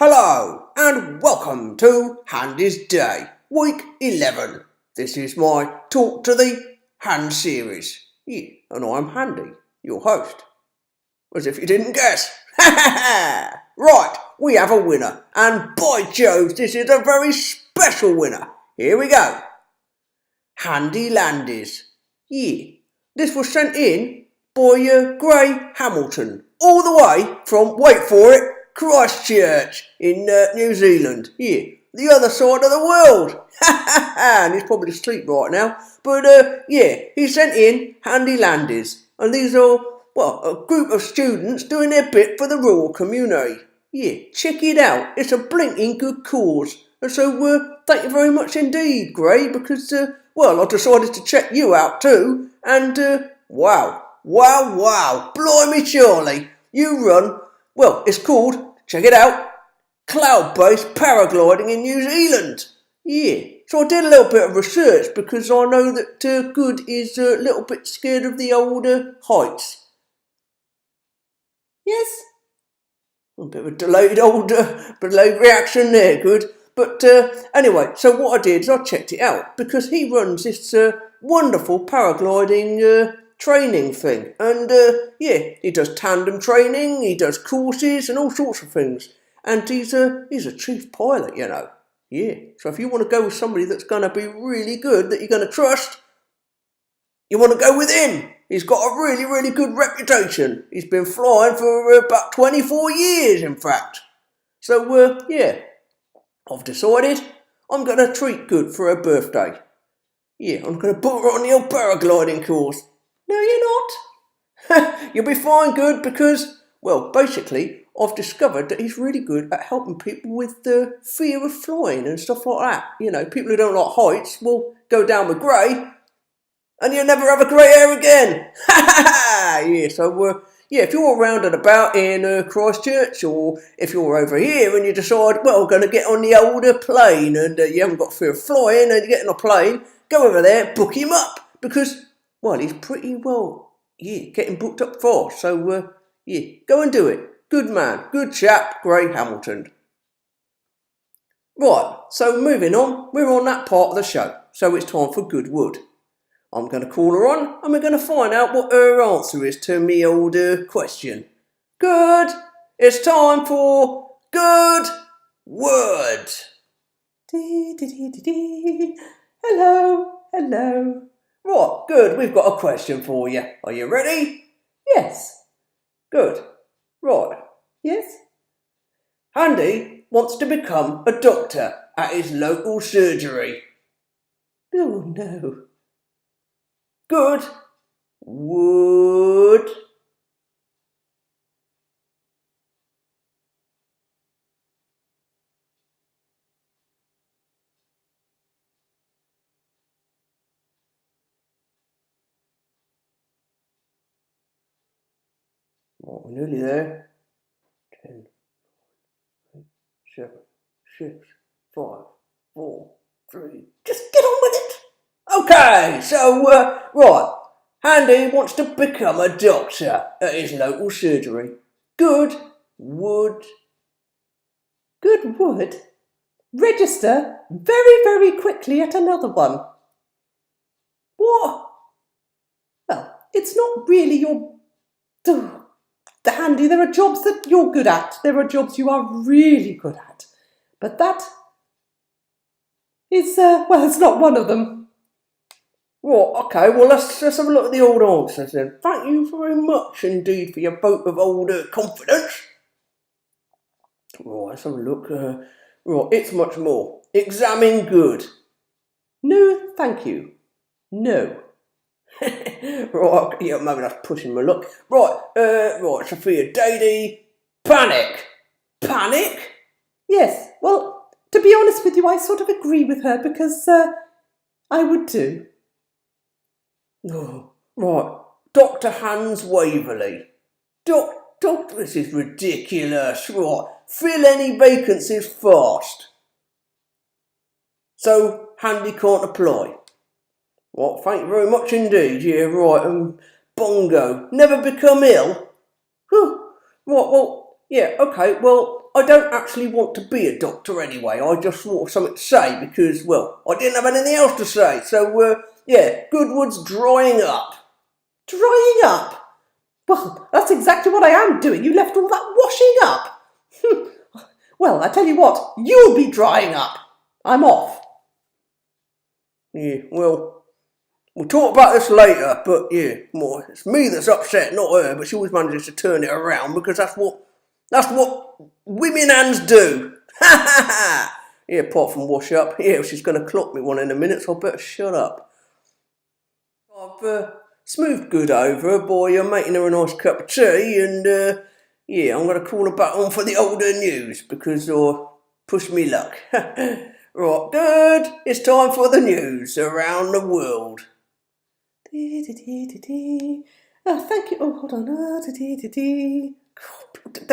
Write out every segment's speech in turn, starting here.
Hello and welcome to Handy's Day, week 11. This is my Talk to the Hand series. Yeah, and I'm Handy, your host. As if you didn't guess. Right, we have a winner, and by Jove, this is a very special winner. Here we go. Handy Landys. Yeah, this was sent in by Gray Hamilton, all the way from, wait for it, Christchurch in New Zealand. Yeah, the other side of the world. And he's probably asleep right now. But yeah, he sent in Handy Landys, and these are, well, a group of students doing their bit for the rural community. Yeah, check it out. It's a blinking good cause. And so, thank you very much indeed, Gray, because, well, I decided to check you out too. And, wow, blimey Charlie, you run, well, it's called, check it out, cloud-based paragliding in New Zealand. Yeah, so I did a little bit of research because I know that Good is a little bit scared of the older heights. Yes? A bit of a delayed reaction there, Good. But anyway, so what I did is I checked it out because he runs this wonderful paragliding training thing. And yeah, he does tandem training, he does courses and all sorts of things. And he's a chief pilot, you know. Yeah, so if you want to go with somebody that's going to be really good, that you're going to trust, you want to go with him. He's got a really, really good reputation. He's been flying for about 24 years, in fact. So, yeah, I've decided I'm going to treat Good for her birthday. Yeah, I'm going to put her on the old paragliding course. No, you're not. You'll be fine, Good, because, well, basically, I've discovered that he's really good at helping people with the fear of flying and stuff like that. You know, people who don't like heights will go down with Gray, and you'll never have a grey hair again. Yeah, so, yeah, if you're around and about in Christchurch, or if you're over here and you decide, well, I'm going to get on the older plane and you haven't got fear of flying and you get on a plane, go over there, book him up, because, well, he's pretty well, yeah, getting booked up fast. So, yeah, go and do it. Good man, good chap, Gray Hamilton. Right, so moving on, we're on that part of the show, so it's time for Good Wood. I'm going to call her on and we're going to find out what her answer is to me old question. Good, it's time for Good Word. Hello. Right, Good, we've got a question for you. Are you ready? Yes. Good. Right. Yes? Handy wants to become a doctor at his local surgery. Oh no. Good would. Oh, we're nearly there. 10, 8, 7, 6, 5, 4, 3. Just get on with it. Okay, so, right. Handy wants to become a doctor at his local surgery. Good would. Register very, very quickly at another one. What? Well, it's not really your... The Handy, there are jobs that you're good at. There are jobs you are really good at. But that is, well, it's not one of them. Well, okay, well, let's have a look at the old answers then. Thank you very much indeed for your vote of old confidence. Right, let's have a look. Right, it's much more. Examine Good. No, thank you. No. Right, yeah, maybe that's pushing my luck. Right, Sophia, Dady, panic. Panic? Yes, well, to be honest with you, I sort of agree with her because I would too. Oh, right, Dr. Hans Waverley. Doctor, this is ridiculous. Right, fill any vacancies fast. So, Handy can't apply. Well, thank you very much indeed. Yeah, right, Bongo. Never become ill? Whew. Right, well, yeah, okay, well, well, I don't actually want to be a doctor anyway. I just want something to say because, well, I didn't have anything else to say. So, yeah, Goodwood's drying up. Drying up? Well, that's exactly what I am doing. You left all that washing up. Well, I tell you what, you'll be drying up. I'm off. Yeah, well, we'll talk about this later, but yeah, more it's me that's upset, not her, but she always manages to turn it around because that's what women hands do. Ha ha ha! Yeah, apart from wash up. Yeah, she's going to clock me one in a minute, so I better shut up. I've smoothed good over her by making her a nice cup of tea, and yeah, I'm going to call her back on for the older news because push me luck. Right, good. It's time for the news around the world. Thank you. Oh, hold on. They're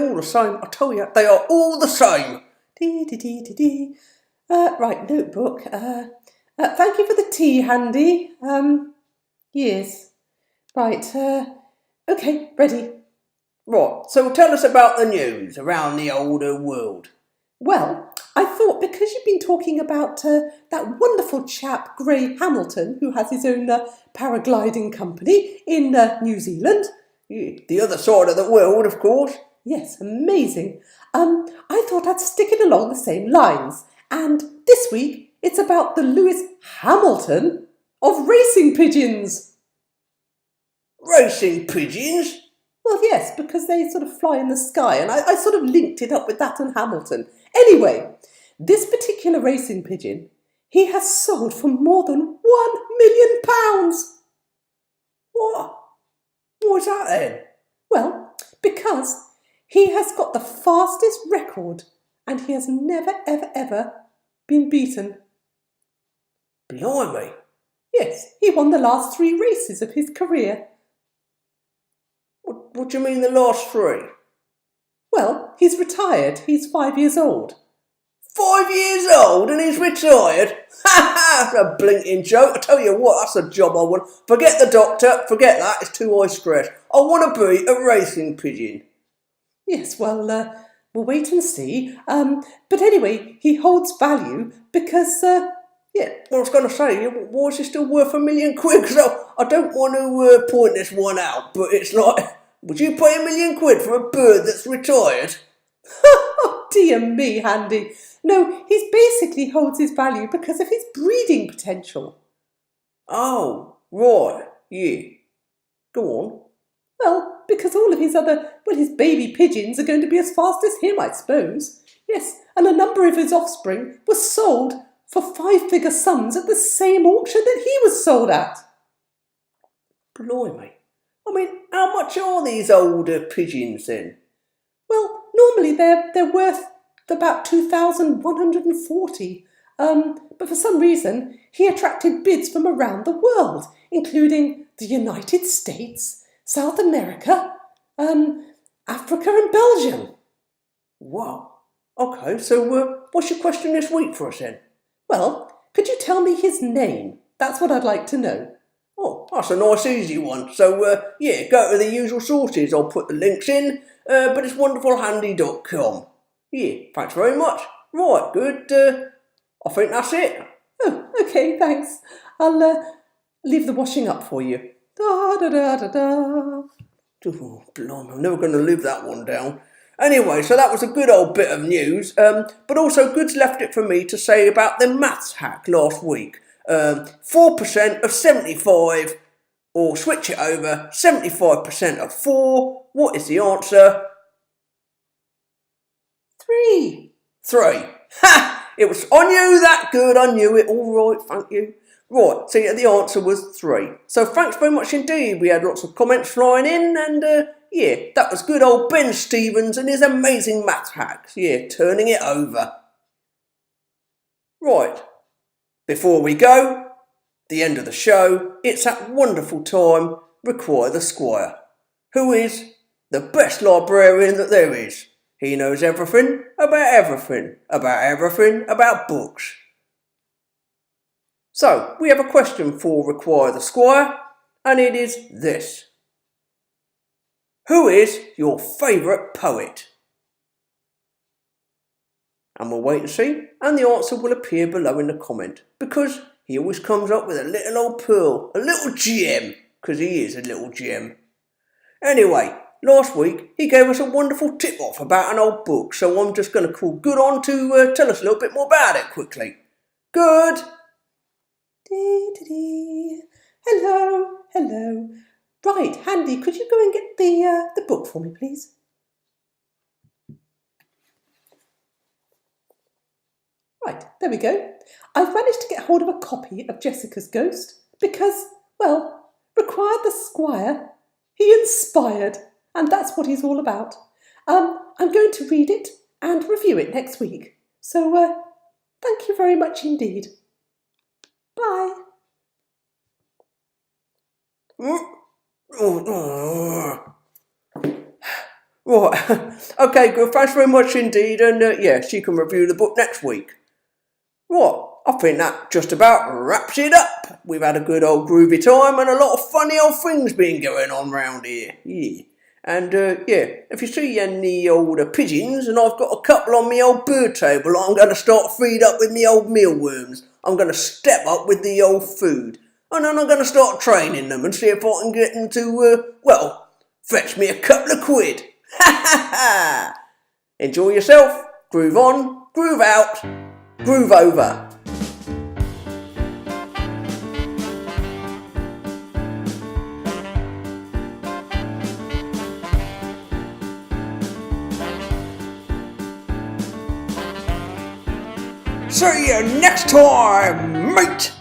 all the same. I tell you, they are all the same. Right, notebook. Thank you for the tea, Handy. Yes. Right. Okay, ready. Right, so tell us about the news around the older world. Well, I thought because you've been talking about that wonderful chap, Gray Hamilton, who has his own paragliding company in New Zealand. The other side of the world, of course. Yes, amazing. I thought I'd stick it along the same lines. And this week, it's about the Lewis Hamilton of racing pigeons. Racing pigeons? Well, yes, because they sort of fly in the sky, and I sort of linked it up with that and Hamilton. Anyway, this particular racing pigeon, he has sold for more than £1 million. What? What's that then? Well, because he has got the fastest record, and he has never, ever, ever been beaten. Blimey. Yes, he won the last 3 races of his career. What do you mean the last 3? Well, he's retired. He's 5 years old. 5 years old and he's retired? Ha ha! That's a blinking joke. I tell you what, that's a job I want. Forget the doctor. Forget that. It's too high stress. I want to be a racing pigeon. Yes, well, we'll wait and see. But anyway, he holds value because, yeah. Well, I was going to say, why is he still worth £1 million? Because I don't want to point this one out, but it's like, would you pay £1 million for a bird that's retired? Oh, dear me, Handy. No, he basically holds his value because of his breeding potential. Oh, right, yeah. Go on. Well, because all of his his baby pigeons are going to be as fast as him, I suppose. Yes, and a number of his offspring were sold for 5-figure sums at the same auction that he was sold at. Blimey. I mean, how much are these older pigeons then? Well, normally they're worth about 2,140. But for some reason, he attracted bids from around the world, including the United States, South America, Africa and Belgium. Wow. Okay, so what's your question this week for us then? Well, could you tell me his name? That's what I'd like to know. Oh, that's a nice easy one. So, yeah, go to the usual sources. I'll put the links in, but it's wonderfulhandy.com. Yeah, thanks very much. Right, good. I think that's it. Oh, okay, thanks. I'll leave the washing up for you. Da da da da da. Oh, blimey, I'm never going to live that one down. Anyway, so that was a good old bit of news, but also Goods left it for me to say about the maths hack last week. 4% of 75, or switch it over, 75% of 4. What is the answer? 3. 3. Ha! It was, I knew that good, I knew it. All right, thank you. Right, so yeah, the answer was 3. So thanks very much indeed. We had lots of comments flying in, and yeah, that was good old Ben Stevens and his amazing maths hacks. Yeah, turning it over. Right, before we go, the end of the show, it's that wonderful time, Require the Squire, who is the best librarian that there is. He knows everything about books. So, we have a question for Require the Squire, and it is this. Who is your favourite poet? And we'll wait and see, and the answer will appear below in the comment, because he always comes up with a little old pearl, a little gem, because he is a little gem. Anyway, last week he gave us a wonderful tip-off about an old book, so I'm just going to call Good on to tell us a little bit more about it quickly. Good! Dady. Hello, hello. Right, Handy, could you go and get the book for me, please? Right, there we go. I've managed to get hold of a copy of Jessica's Ghost because, well, required the squire. He inspired, and that's what he's all about. I'm going to read it and review it next week. So, thank you very much indeed. Bye. Right, okay, good, thanks very much indeed, and yeah, she can review the book next week. Right, I think that just about wraps it up. We've had a good old groovy time and a lot of funny old things been going on round here. Yeah. And yeah, if you see any old pigeons, and I've got a couple on me old bird table, I'm going to start feed up with me old mealworms. I'm going to step up with the old food. And then I'm going to start training them and see if I can get them to, well, fetch me a couple of quid. Ha ha ha! Enjoy yourself, groove on, groove out, groove over. See you next time, mate!